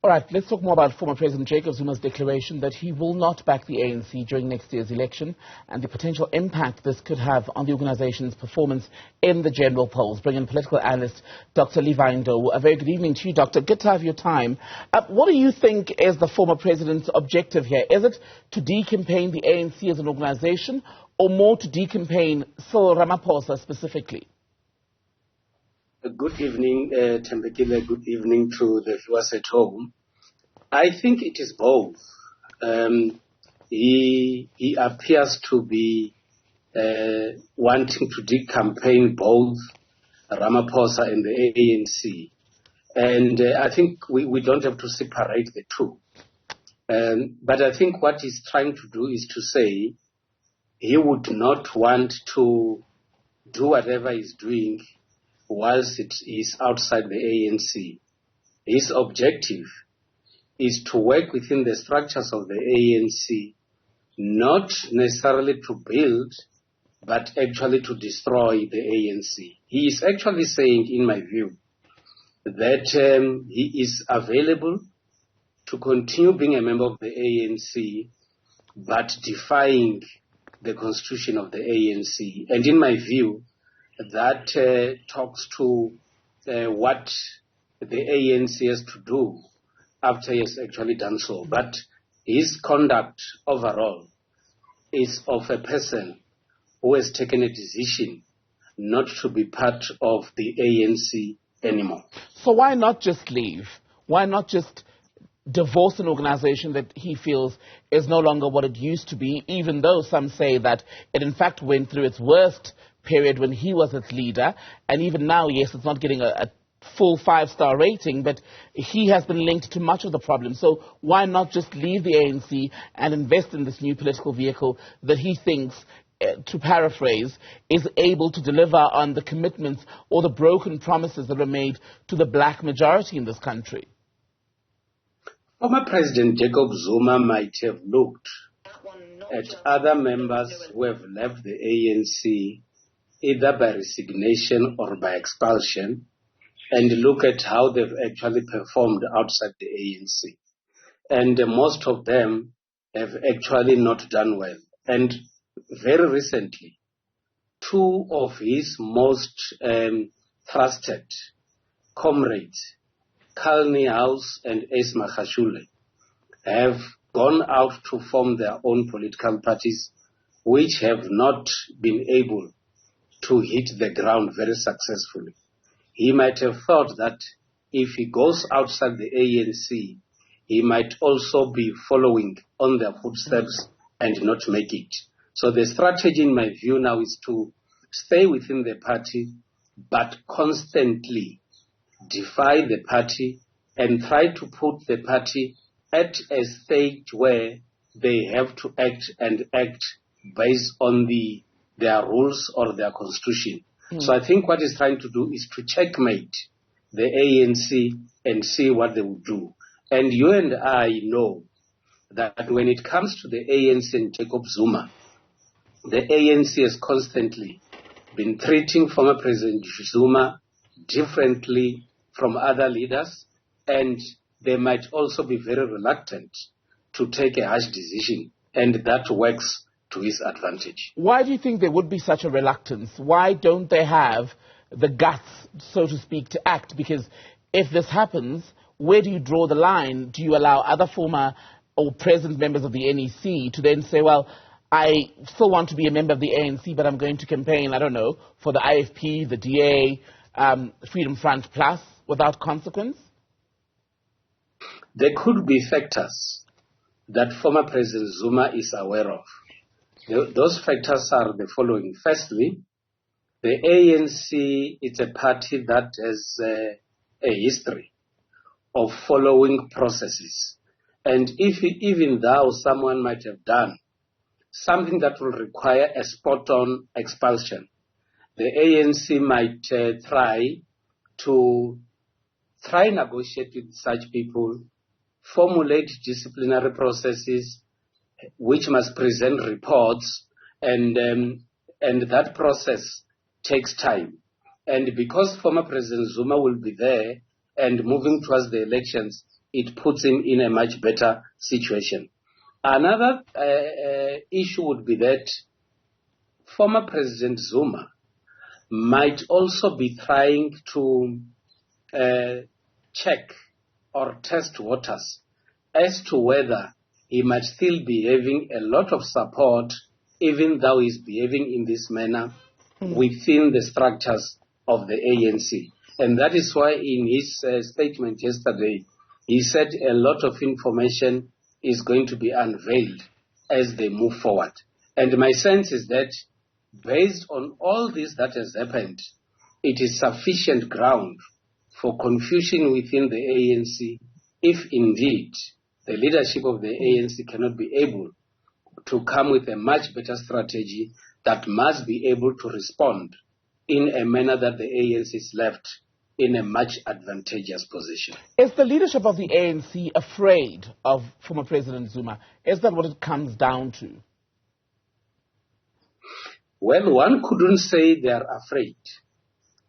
All right, let's talk more about former President Jacob Zuma's declaration that he will not back the ANC during next year's election and the potential impact this could have on the organization's performance in the general polls. Bring in political analyst Dr. Levy Ndou. A very good evening to you, Doctor. Good to have your time. What do you think is the former president's objective here? Is it to decampaign the ANC as an organization or more to decampaign Cyril Ramaphosa specifically? Good evening, Tembekile. Good evening to the viewers at home. I think it is both. He appears to be wanting to decampaign both Ramaphosa and the ANC. And I think we don't have to separate the two. But I think what he's trying to do is to say he would not want to do whatever he's doing whilst it is outside the ANC. His objective is to work within the structures of the ANC, not necessarily to build, but actually to destroy the ANC. He is actually saying, in my view, that he is available to continue being a member of the ANC, but defying the constitution of the ANC. And in my view, that talks to what the ANC has to do after he has actually done so. But his conduct overall is of a person who has taken a decision not to be part of the ANC anymore. So why not just leave? Why not just divorce an organization that he feels is no longer what it used to be, even though some say that it in fact went through its worst period when he was its leader, and even now, yes, it's not getting a full 5-star rating, but he has been linked to much of the problem. So why not just leave the ANC and invest in this new political vehicle that he thinks, to paraphrase, is able to deliver on the commitments or the broken promises that were made to the black majority in this country? Former President Jacob Zuma might have looked at other members who have left the ANC either by resignation or by expulsion, and look at how they've actually performed outside the ANC. And most of them have actually not done well. And very recently, two of his most trusted comrades, Kalni House and Ace Magashule, have gone out to form their own political parties, which have not been able to hit the ground very successfully. He might have thought that if he goes outside the ANC, he might also be following on their footsteps and not make it. So the strategy, in my view now, is to stay within the party, but constantly defy the party and try to put the party at a stage where they have to act based on their rules or their constitution. So I think what he's trying to do is to checkmate the ANC and see what they will do. And you and I know that when it comes to the ANC and Jacob Zuma, the ANC has constantly been treating former President Zuma differently from other leaders, and they might also be very reluctant to take a harsh decision, and that works to his advantage. Why do you think there would be such a reluctance? Why don't they have the guts, so to speak, to act? Because if this happens, where do you draw the line? Do you allow other former or present members of the NEC to then say, well, I still want to be a member of the ANC, but I'm going to campaign, I don't know, for the IFP, the DA, Freedom Front Plus, without consequence? There could be factors that former President Zuma is aware of. Those factors are the following. Firstly, the ANC is a party that has a history of following processes. And if even though someone might have done something that will require a spot-on expulsion, the ANC might try negotiate with such people, formulate disciplinary processes, which must present reports, and that process takes time. And because former President Zuma will be there and moving towards the elections, it puts him in a much better situation. Another issue would be that former President Zuma might also be trying to check or test waters as to whether he might still be having a lot of support, even though he's behaving in this manner within the structures of the ANC. And that is why in his statement yesterday, he said a lot of information is going to be unveiled as they move forward. And my sense is that based on all this that has happened, it is sufficient ground for confusion within the ANC if indeed the leadership of the ANC cannot be able to come with a much better strategy that must be able to respond in a manner that the ANC is left in a much advantageous position. Is the leadership of the ANC afraid of former President Zuma? Is that what it comes down to? Well, one couldn't say they are afraid.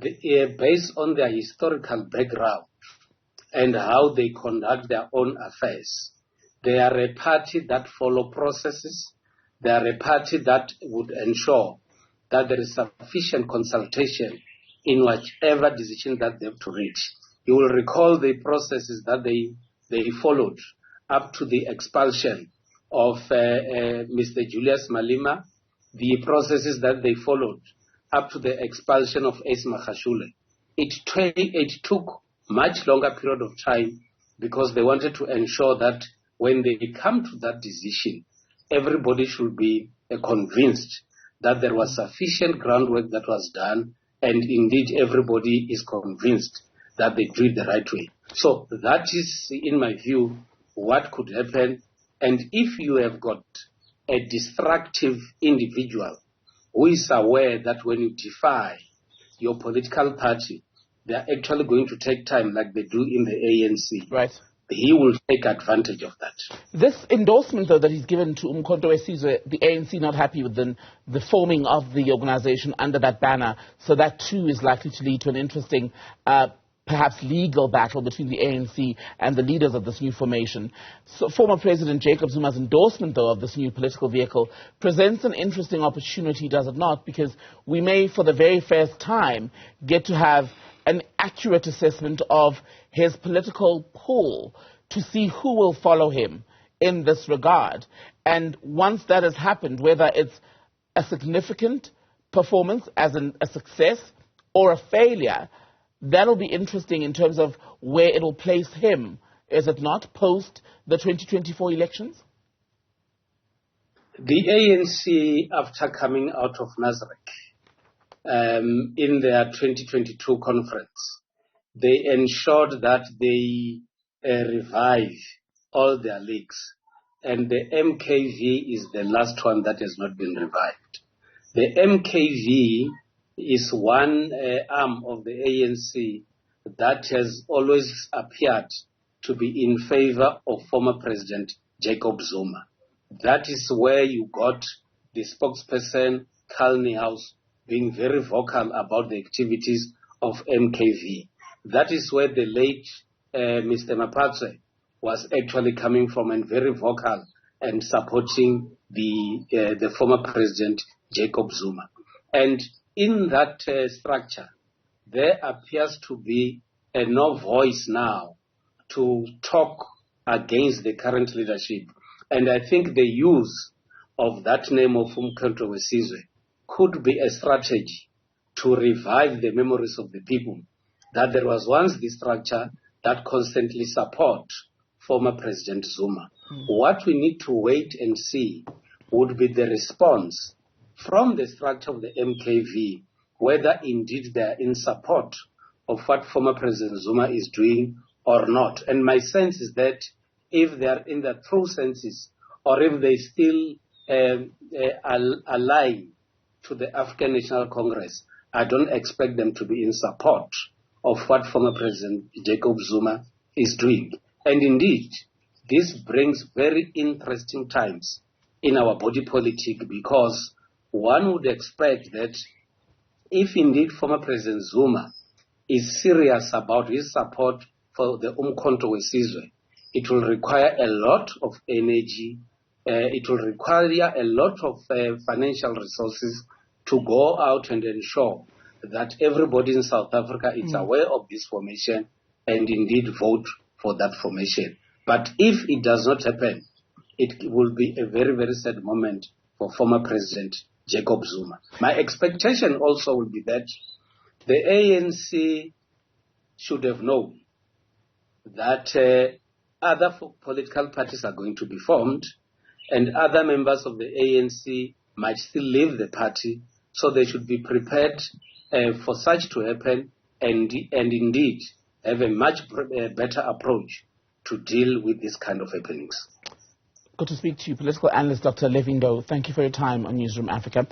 Based on their historical background and how they conduct their own affairs, they are a party that follow processes. They are a party that would ensure that there is sufficient consultation in whichever decision that they have to reach. You will recall the processes that they followed up to the expulsion of Mr. Julius Malema, the processes that they followed up to the expulsion of Ace Magashule. It took much longer period of time because they wanted to ensure that when they come to that decision, everybody should be convinced that there was sufficient groundwork that was done, and indeed everybody is convinced that they do it the right way. So that is, in my view, what could happen. And if you have got a destructive individual who is aware that when you defy your political party, they are actually going to take time like they do in the ANC. Right. He will take advantage of that. This endorsement, though, that he's given to Umkhonto weSizwe, the ANC not happy with the forming of the organization under that banner, so that too is likely to lead to an interesting, perhaps legal battle between the ANC and the leaders of this new formation. So former President Jacob Zuma's endorsement, though, of this new political vehicle presents an interesting opportunity, does it not? Because we may, for the very first time, get to have an accurate assessment of his political pool to see who will follow him in this regard. And once that has happened, whether it's a significant performance as a success or a failure, that'll be interesting in terms of where it'll place him, is it not, post the 2024 elections? The ANC, after coming out of Nazareth, in their 2022 conference, they ensured that they revive all their leagues. And the MKV is the last one that has not been revived. The MKV is one arm of the ANC that has always appeared to be in favor of former President Jacob Zuma. That is where you got the spokesperson, Carl Niehaus, being very vocal about the activities of MKV. That is where the late Mr. Mapatse was actually coming from, and very vocal and supporting the former President Jacob Zuma. And in that structure, there appears to be no voice now to talk against the current leadership. And I think the use of that name of Umkhonto weSizwe could be a strategy to revive the memories of the people that there was once this structure that constantly support former President Zuma. What we need to wait and see would be the response from the structure of the MKV, whether indeed they are in support of what former President Zuma is doing or not. And my sense is that if they are in the true senses, or if they still align to the African National Congress, I don't expect them to be in support of what former President Jacob Zuma is doing. And indeed, this brings very interesting times in our body politic, because one would expect that if indeed former President Zuma is serious about his support for the Umkhonto weSizwe, it will require a lot of energy. It will require a lot of financial resources to go out and ensure that everybody in South Africa is aware of this formation and indeed vote for that formation. But if it does not happen, it will be a very, very sad moment for former President Jacob Zuma. My expectation also will be that the ANC should have known that other political parties are going to be formed and other members of the ANC might still leave the party, so they should be prepared for such to happen and indeed have a much better approach to deal with this kind of happenings. Good to speak to you, political analyst Dr. Levy Ndou. Thank you for your time on Newzroom Afrika.